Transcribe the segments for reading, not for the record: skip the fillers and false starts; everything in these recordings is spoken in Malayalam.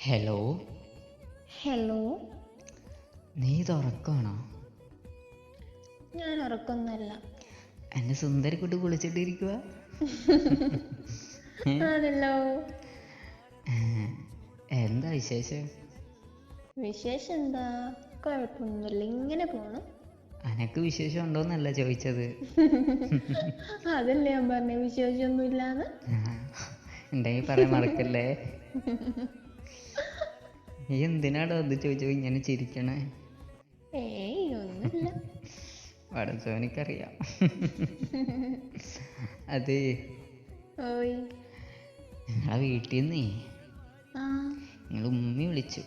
ഹലോ. ഹലോ. നീ തുറക്കാണോ? ഞാൻ ഉറക്കൊന്നല്ല. എന്നെ സുന്ദരിക്കുട്ടി കുളിച്ചിട്ടിരിക്കുക. ആണല്ലോ. എന്താ വിശേഷം? വിശേഷം എന്താ, കുഴപ്പമൊന്നുമില്ല, ഇങ്ങനെ പോണം. അനക്ക് വിശേഷം ഉണ്ടോന്നല്ല ചോദിച്ചത്. അതല്ലേ ഞാൻ പറഞ്ഞ വിശേഷമൊന്നുമില്ലാന്ന്. ഉണ്ടെങ്കിൽ പറയാൻ മറക്കല്ലേ. നീ എന്തിനാടോ അത് ചോദിച്ചോ ഇങ്ങനെ ചിരിക്കണേ? ഏയ് ഒന്നുമില്ല. പടച്ചോനിക്കറിയാം. അതെ, ഓയ്. ഞങ്ങളെ വീട്ടിൽ നിന്നേ ആ, നിങ്ങൾ ഉമ്മി വിളിച്ചു.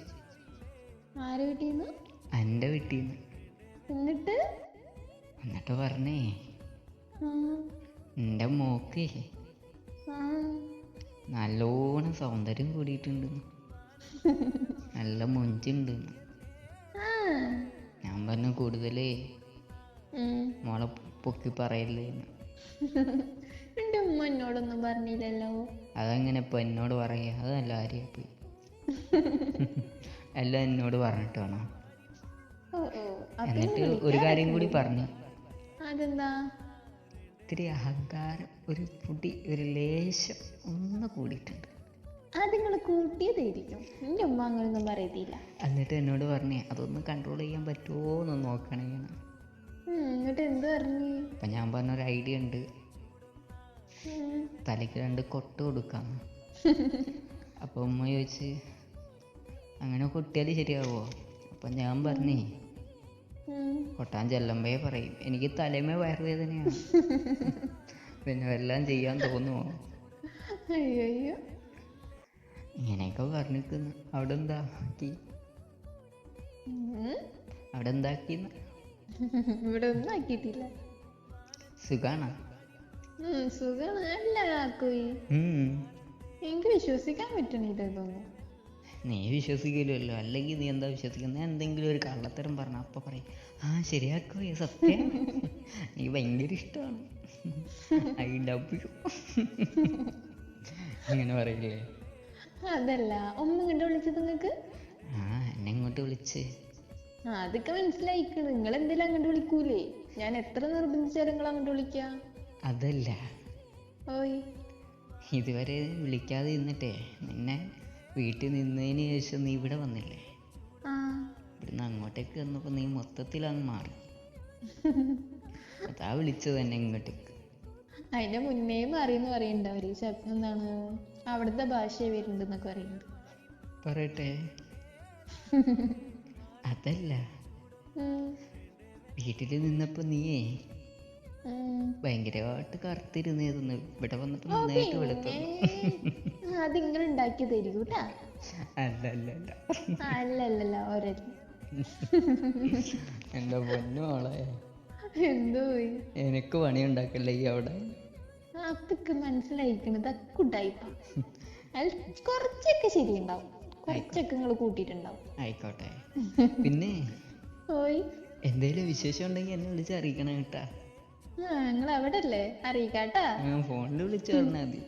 ആരെ വീട്ടീന്ന്? എൻ്റെ വീട്ടിൽ നിന്ന്. എന്നിട്ട് എന്നിട്ട് പറഞ്ഞേ ആ, എൻ്റെ മോക്കേ ആ. നല്ലോണം സൗന്ദര്യം കൂടിയിട്ടുണ്ടെന്ന്, നല്ല മൊഞ്ചുണ്ടെന്ന്. ആ. ഞാൻ പറഞ്ഞു കൂടുതലേ ഉം. മോളെ പൊക്കി പറയല്ലേന്ന്. എൻ്റെ ഉമ്മ എന്നോടൊന്നും പറഞ്ഞില്ലല്ലോ. അതെങ്ങനെ ഇപ്പം എന്നോട് പറയുക? അത് നല്ല കാര്യമായി. എല്ലാം എന്നോട് പറഞ്ഞിട്ട് വേണം. ഓ ഓ, അപ്പൊ എന്നിട്ട് ഇങ്ങള് ഒരു കാര്യം വിളിക്കാറൊക്കെ കൂടി ഉണ്ട്. പറഞ്ഞു. അതെന്താ? ഇത്തിരി അഹങ്കാരം, ഒരു പൊടി, ഒരു ലേശം ഒന്ന് കൂടിയിട്ടുണ്ട്. അത് നിങ്ങൾ കൂട്ടിയതായിരിക്കും. എൻ്റെ ഉമ്മ അങ്ങനെയൊന്നും പറയത്തില്ല. എന്നിട്ട് എന്നോട് പറഞ്ഞേ അതൊന്ന് കൺട്രോൾ ചെയ്യാൻ പറ്റുമോ എന്നൊന്ന് നോക്കണേന്ന്. എന്നിട്ട് എന്ത് പറഞ്ഞു? അപ്പം ഞാൻ പറഞ്ഞൊരു ഐഡിയ ഉണ്ട്, ഉം. തലയ്ക്ക് 2 കൊട്ട് കൊടുക്കാന്ന്. അപ്പം ഉമ്മ ചോദിച്ച് അങ്ങനെ കൊട്ടിയാൽ ശരിയാവോ? അപ്പം ഞാൻ പറഞ്ഞേ ഉം. കൊട്ടാൻ ചെല്ലുമ്പേ പറയും എനിക്ക് തലേമേ വയറുവേദനയാണ്, പിന്നെ വല്ലതും ചെയ്യാൻ തോന്നുമോ? അയ്യോ. ഇങ്ങനെയൊക്കെ പറഞ്ഞിരിക്കുന്നു. അവിടെ എന്താക്കി? ഉം. അവിടെ എന്താക്കിന്ന്? ഇവിടെ ഒന്നും ആക്കിയിട്ടില്ല. സുഖാണോ? സുഖമാണ്. അല്ല കാക്കോയി, എനിക്ക് വിശ്വസിക്കാൻ പറ്റണില്ല ഇതൊന്നും. നീ വിശ്വസിക്കില്ലല്ലോ, അല്ലെങ്കിൽ നീ എന്താ വിശ്വസിക്കുന്നത്? എന്തെങ്കിലും ഒരു കള്ളത്തരം പറഞ്ഞ അപ്പൊ പറയും ആ ശരിയാക്കോ, സത്യം നീ ഭയങ്കര ഇഷ്ടമാണ്, ഐ ലവ് യു ഇങ്ങനെ പറയില്ലേ? അതല്ല ഉമ്മ ഇങ്ങോട്ട് വിളിച്ചത് നിങ്ങക്ക്? ആ എന്നെ ഇങ്ങോട്ട് വിളിച്ച്. അതൊക്കെ മനസ്സിലായിക്കണ്. നിങ്ങൾ എന്തെങ്കിലും അങ്ങോട്ട് വിളിക്കൂലേ? ഞാൻ എത്ര നിർബന്ധിച്ചാലും നിങ്ങൾ അങ്ങോട്ട് വിളിക്കാ. അതല്ല, ഓയ്. ഇതുവരെ വിളിക്കാതെ ഇരുന്നിട്ടേ നിന്നെ വീട്ടിൽ നിന്നതിന് ശേഷം നീ ഇവിടെ വന്നില്ലേ, ആ. ഇവിടുന്ന് അങ്ങോട്ടേക്ക് വന്നപ്പോൾ നീ മൊത്തത്തിൽ അങ്ങ് മാറി. അതാ വിളിച്ചത് എന്നെ ഇങ്ങോട്ടേക്ക്. അതിന്റെ മുന്നേ മാറിയെന്ന് പറയണ്ട അവര്. എന്താണ് അവിടുത്തെ ഭാഷ വരുന്നുണ്ടെന്നൊക്കെ പറയുന്നുണ്ട്. പറയട്ടെ. അതല്ല, ഉം. വീട്ടിൽ നിന്നപ്പോൾ നീയേ ഉം. ഭയങ്കരമായിട്ട് കറുത്തിരുന്നിരുന്നു, ഇവിടെ വന്നപ്പോൾ ഓ നന്നായിട്ട് പിന്നെ വെളുത്തു. അത് നിങ്ങൾ ഉണ്ടാക്കിയതായിരിക്കും കേട്ടാ. അല്ല അല്ല അല്ല, അല്ലല്ല ഒരേ. എൻ്റെ പൊന്നു മോളെ, എന്തോ എനിക്ക് പണിയുണ്ടാക്കല്ലേ ഈ അവിടെ. അതൊക്കെ മനസ്സിലായിക്കണത് അക്കുണ്ടായിപ്പ. അത് കുറച്ചൊക്കെ ശരിയുണ്ടാവും, കുറച്ചൊക്കെ നിങ്ങൾ കൂട്ടിയിട്ടുണ്ടാവും. ആയിക്കോട്ടെ. പിന്നെ ഓയ്. എന്തേലും വിശേഷം ഉണ്ടെങ്കിൽ എന്നെ വിളിച്ച് അറിയിക്കണം കേട്ടാ. നിങ്ങൾ അവിടെ അല്ലേ, അറിയിക്കാട്ടാ. ഫോണിൽ വിളിച്ച് പറഞ്ഞാൽ മതി.